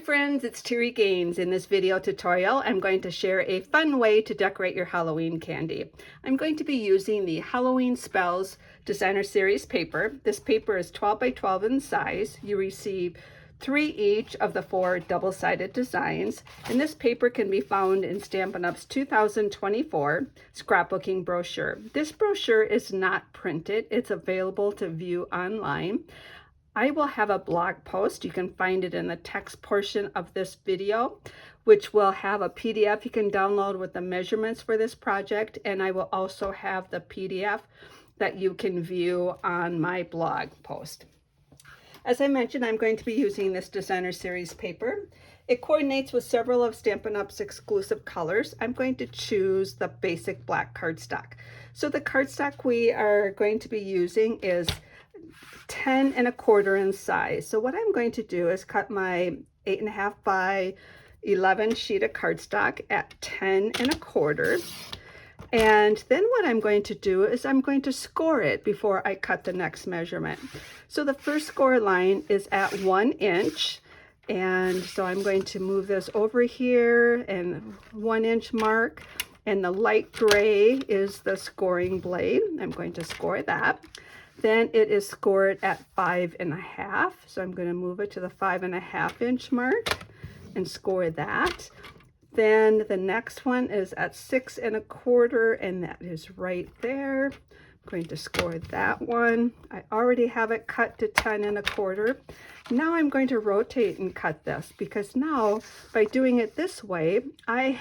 friends, it's Terri Gaines. In this video tutorial, I'm going to share a fun way to decorate your Halloween candy. I'm going to be using the Halloween Spells Designer Series paper. This paper is 12 by 12 in size. You receive 3 each of the 4 double-sided designs, and this paper can be found in Stampin' Up's 2024 scrapbooking brochure. This brochure is not printed. It's available to view online. I will have a blog post. You can find it in the text portion of this video, which will have a PDF you can download with the measurements for this project, and I will also have the PDF that you can view on my blog post. As I mentioned, I'm going to be using this Designer Series paper. It coordinates with several of Stampin' Up's exclusive colors. I'm going to choose the basic black cardstock. So the cardstock we are going to be using is 10 1/4 in size. So what I'm going to do is cut my 8.5 by 11 sheet of cardstock at 10 1/4. And then what I'm going to do is I'm going to score it before I cut the next measurement. So the first score line is at 1 inch. And so I'm going to move this over here and 1 inch mark. And the light gray is the scoring blade. I'm going to score that. Then it is scored at 5.5. So I'm going to move it to the 5.5 inch mark and score that. Then the next one is at 6 1/4, and that is right there. I'm going to score that one. I already have it cut to 10 1/4. Now I'm going to rotate and cut this, because now by doing it this way, let me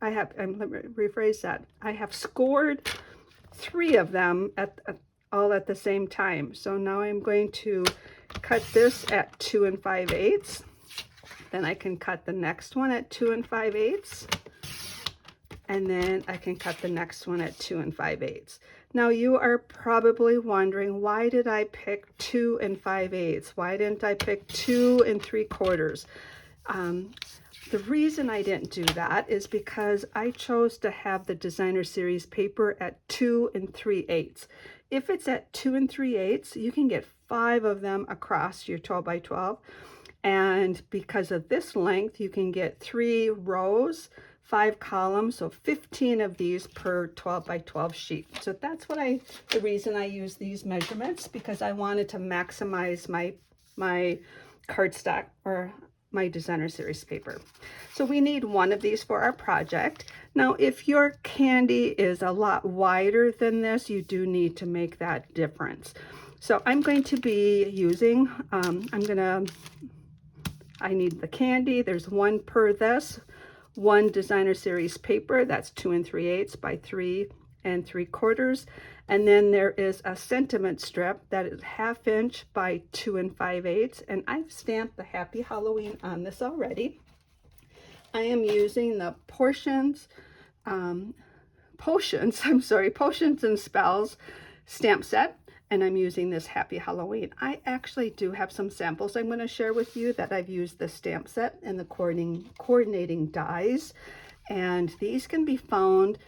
rephrase that. I have scored 3 of them all at the same time. So now I'm going to cut this at 2 5/8. Then I can cut the next one at 2 5/8. And then I can cut the next one at 2 5/8. Now you are probably wondering, why did I pick 2 5/8? Why didn't I pick 2 3/4? The reason I didn't do that is because I chose to have the Designer Series paper at 2 3/8. If it's at 2 3/8, you can get 5 of them across your 12 by 12. And because of this length, you can get 3 rows, 5 columns, so 15 of these per 12 by 12 sheet. So that's the reason I use these measurements, because I wanted to maximize my cardstock or my Designer Series paper. So we need 1 of these for our project. Now, if your candy is a lot wider than this, you do need to make that difference. So I'm going to be using, I need the candy. There's 1 per this, 1 Designer Series paper. That's 2 3/8 by 3 3/4. And then there is a sentiment strip that is 1/2 inch by 2 5/8. And I've stamped the Happy Halloween on this already. I am using the Potions and Spells stamp set. And I'm using this Happy Halloween. I actually do have some samples I'm going to share with you that I've used the stamp set and the coordinating dies. And these can be found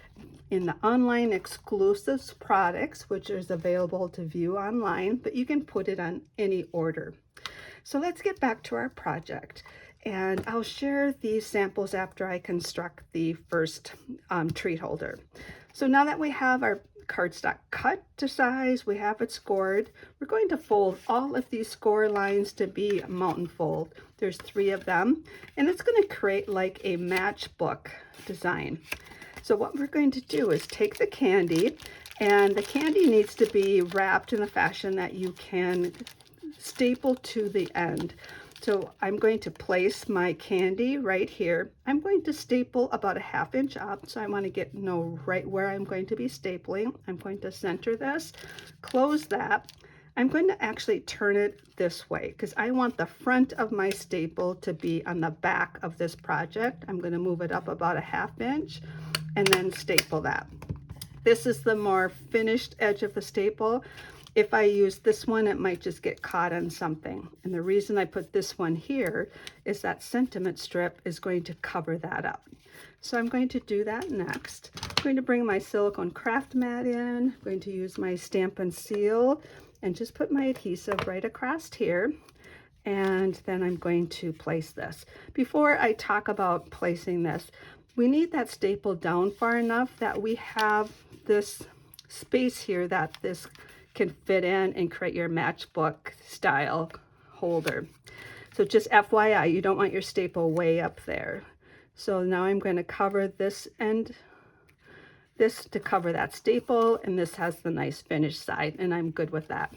in the online exclusives products, which is available to view online, but you can put it on any order. So let's get back to our project. And I'll share these samples after I construct the first treat holder. So now that we have our cardstock cut to size, we have it scored, we're going to fold all of these score lines to be a mountain fold. There's 3 of them, and it's going to create like a matchbook design. So what we're going to do is take the candy, and the candy needs to be wrapped in a fashion that you can staple to the end. So I'm going to place my candy right here. I'm going to staple about a 1/2 inch up, so I want to know right where I'm going to be stapling. I'm going to center this, close that. I'm going to actually turn it this way, because I want the front of my staple to be on the back of this project. I'm going to move it up about a 1/2 inch and then staple that. This is the more finished edge of the staple. If I use this one, it might just get caught on something. And the reason I put this one here is that sentiment strip is going to cover that up. So I'm going to do that next. I'm going to bring my silicone craft mat in. I'm going to use my Stampin' Seal and just put my adhesive right across here. and then I'm going to place this. Before I talk about placing this, we need that staple down far enough that we have this space here that this can fit in and create your matchbook style holder. So just FYI, you don't want your staple way up there. So now I'm going to cover this end, this to cover that staple, and this has the nice finished side, and I'm good with that.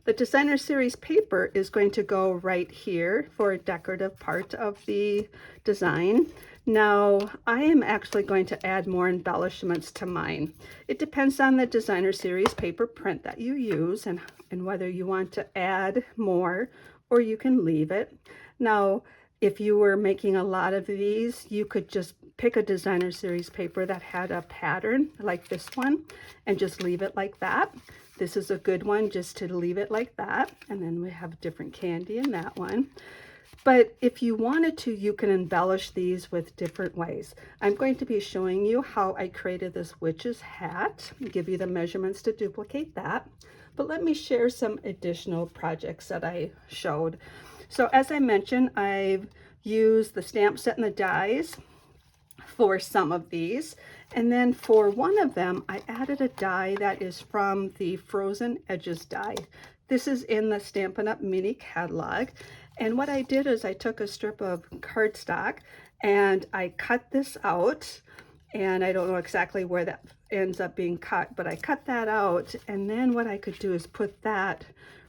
The designer series paper is going to go right here for a decorative part of the design. Now, I am actually going to add more embellishments to mine. It depends on the designer series paper print that you use and whether you want to add more or you can leave it. Now, if you were making a lot of these, you could just pick a designer series paper that had a pattern like this one and just leave it like that. This is a good one just to leave it like that. And then we have different candy in that one. But if you wanted to, you can embellish these with different ways. I'm going to be showing you how I created this witch's hat, give you the measurements to duplicate that. But let me share some additional projects that I showed. So as I mentioned, I've used the stamp set and the dies for some of these. And then for one of them, I added a die that is from the Frozen Edges die. This is in the Stampin' Up mini catalog. And what I did is I took a strip of cardstock and I cut this out. And I don't know exactly where that ends up being cut, but I cut that out. And then what I could do is put that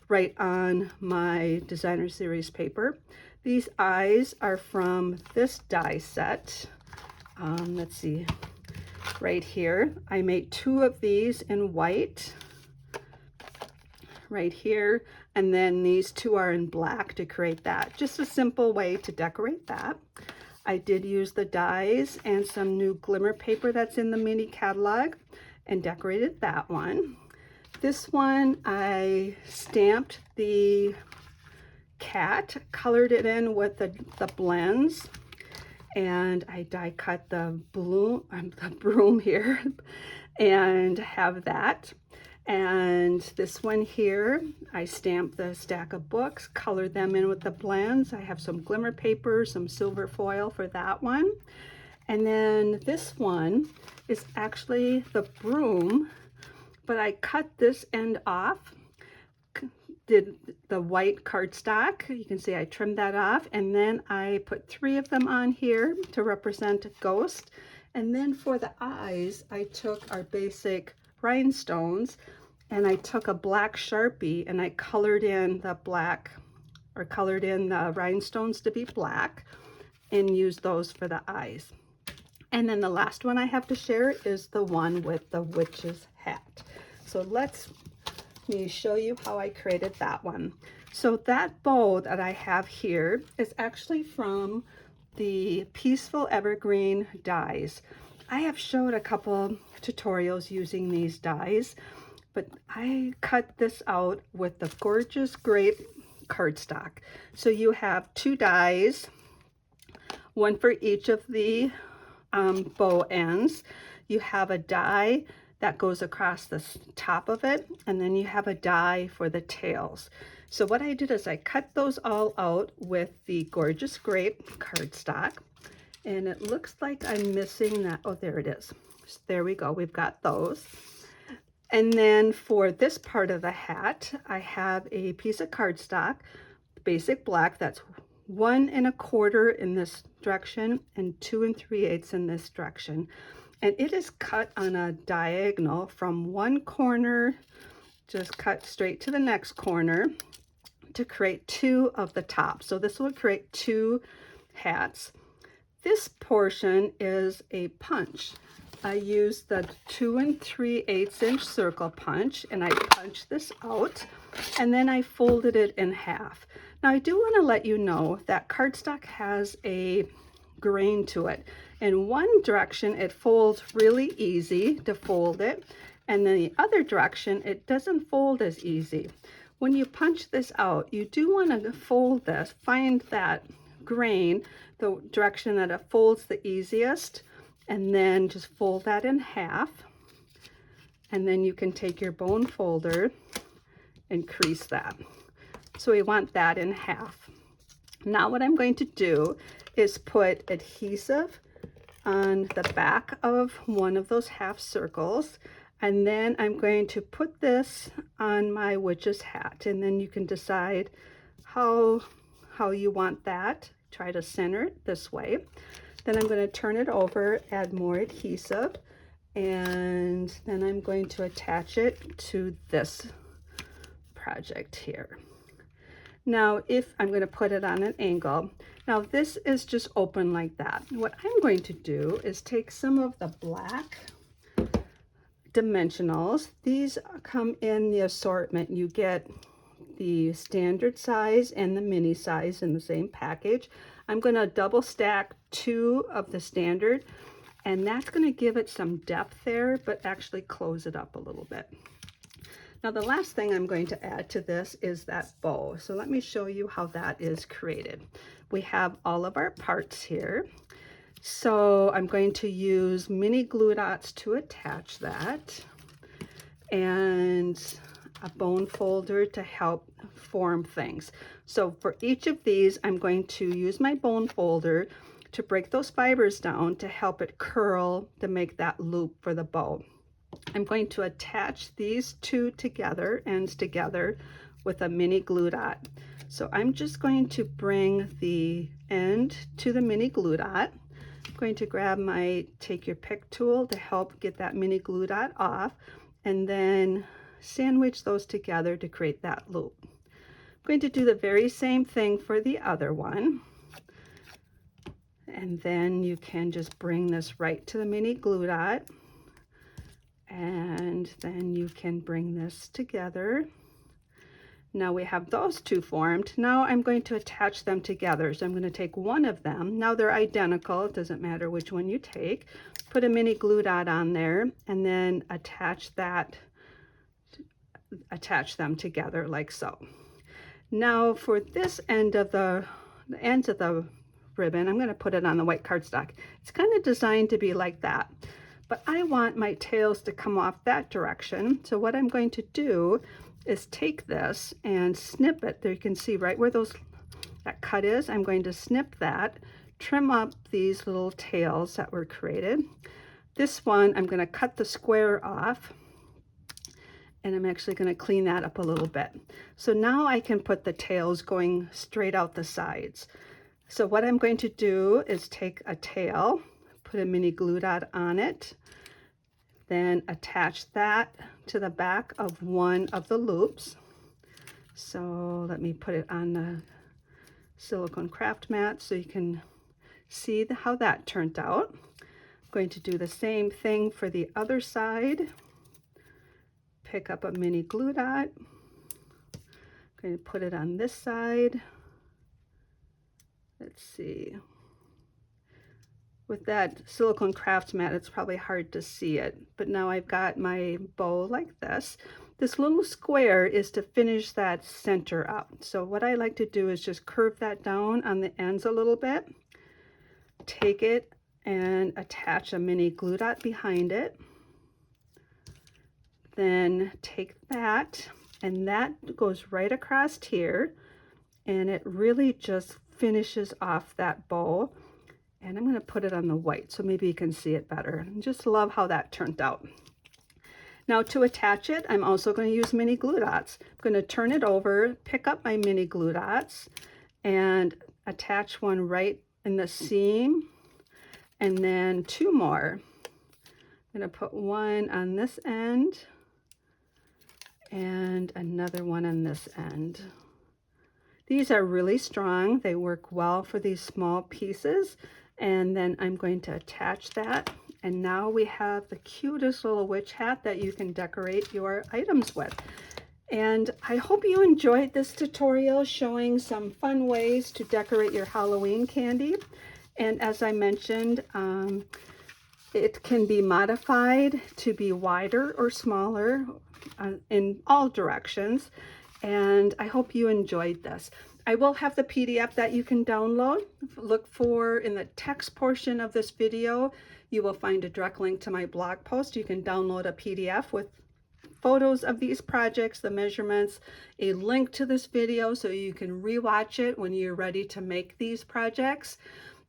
right on my designer series paper. These eyes are from this die set. Let's see, right here. I made 2 of these in white, right here, and then these 2 are in black to create that. Just a simple way to decorate that. I did use the dies and some new glimmer paper that's in the mini catalog and decorated that one. This one, I stamped the cat, colored it in with the blends, and I die cut the broom here and have that. And this one here, I stamped the stack of books, colored them in with the blends. I have some glimmer paper, some silver foil for that one. And then this one is actually the broom, but I cut this end off, did the white cardstock. You can see I trimmed that off, and then I put 3 of them on here to represent a ghost. And then for the eyes, I took our basic rhinestones and I took a black Sharpie and I colored in the black, or colored in the rhinestones to be black, and used those for the eyes. And then the last one I have to share is the one with the witch's hat. So let me show you how I created that one. So that bow that I have here is actually from the Peaceful Evergreen dies. I have showed a couple tutorials using these dies, but I cut this out with the gorgeous grape cardstock. So you have 2 dies, one for each of the bow ends. You have a die that goes across the top of it, and then you have a die for the tails. So what I did is I cut those all out with the gorgeous grape cardstock, and it looks like I'm missing that. Oh, there it is. There we go. We've got those. And then for this part of the hat, I have a piece of cardstock, basic black, that's 1 1/4 in this direction and 2 3/8 in this direction. And it is cut on a diagonal from one corner, just cut straight to the next corner to create 2 of the top. So this will create 2 hats. This portion is a punch. I used the 2 3/8 inch circle punch, and I punched this out, and then I folded it in half. Now I do want to let you know that cardstock has a grain to it. In one direction it folds really easy to fold it, and then the other direction it doesn't fold as easy. When you punch this out, you do want to fold this, find that grain, the direction that it folds the easiest, and then just fold that in half. And then you can take your bone folder and crease that. So we want that in half. Now what I'm going to do is put adhesive on the back of one of those half circles, and then I'm going to put this on my witch's hat, and then you can decide how you want that. Try to center it this way. Then I'm going to turn it over, add more adhesive, and then I'm going to attach it to this project here. Now, if I'm going to put it on an angle, now this is just open like that. What I'm going to do is take some of the black dimensionals. These come in the assortment. You get the standard size and the mini size in the same package. I'm going to double stack 2 of the standard, and that's going to give it some depth there, but actually close it up a little bit. Now the last thing I'm going to add to this is that bow. So let me show you how that is created. We have all of our parts here. So I'm going to use mini glue dots to attach that, and a bone folder to help form things. So for each of these, I'm going to use my bone folder to break those fibers down to help it curl to make that loop for the bow. I'm going to attach these 2 together, ends together, with a mini glue dot. So I'm just going to bring the end to the mini glue dot. I'm going to grab my take your pick tool to help get that mini glue dot off, and then sandwich those together to create that loop. I'm going to do the very same thing for the other one. And then you can just bring this right to the mini glue dot. And then you can bring this together. Now we have those 2 formed. Now I'm going to attach them together. So I'm going to take one of them. Now they're identical. It doesn't matter which one you take. Put a mini glue dot on there, and then attach them together like so. Now for this end of the ends of the ribbon, I'm going to put it on the white cardstock. It's kind of designed to be like that, but I want my tails to come off that direction. So what I'm going to do is take this and snip it. There you can see right where that cut is. I'm going to snip that, trim up these little tails that were created. This one, I'm going to cut the square off, and I'm actually going to clean that up a little bit. So now I can put the tails going straight out the sides. So what I'm going to do is take a tail, put a mini glue dot on it, then attach that to the back of one of the loops. So let me put it on the silicone craft mat so you can see how that turned out. I'm going to do the same thing for the other side. Pick up a mini glue dot. I'm going to put it on this side. Let's see. With that silicone craft mat, it's probably hard to see it, but now I've got my bow like this. This little square is to finish that center up. So what I like to do is just curve that down on the ends a little bit, take it and attach a mini glue dot behind it. Then take that, and that goes right across here, and it really just finishes off that bow. And I'm going to put it on the white so maybe you can see it better. I just love how that turned out. Now to attach it, I'm also going to use mini glue dots. I'm going to turn it over, pick up my mini glue dots, and attach one right in the seam, and then 2 more. I'm going to put one on this end and another one on this end. These are really strong. They work well for these small pieces. And then I'm going to attach that. And now we have the cutest little witch hat that you can decorate your items with. And I hope you enjoyed this tutorial showing some fun ways to decorate your Halloween candy. And as I mentioned, it can be modified to be wider or smaller in all directions. And I hope you enjoyed this. I will have the PDF that you can download. Look for in the text portion of this video, you will find a direct link to my blog post. You can download a PDF with photos of these projects, the measurements, a link to this video so you can rewatch it when you're ready to make these projects,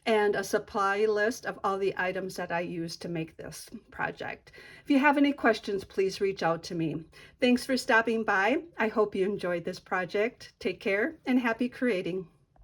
and a supply list of all the items that I used to make this project. If you have any questions, please reach out to me. Thanks for stopping by. I hope you enjoyed this project. Take care and happy creating.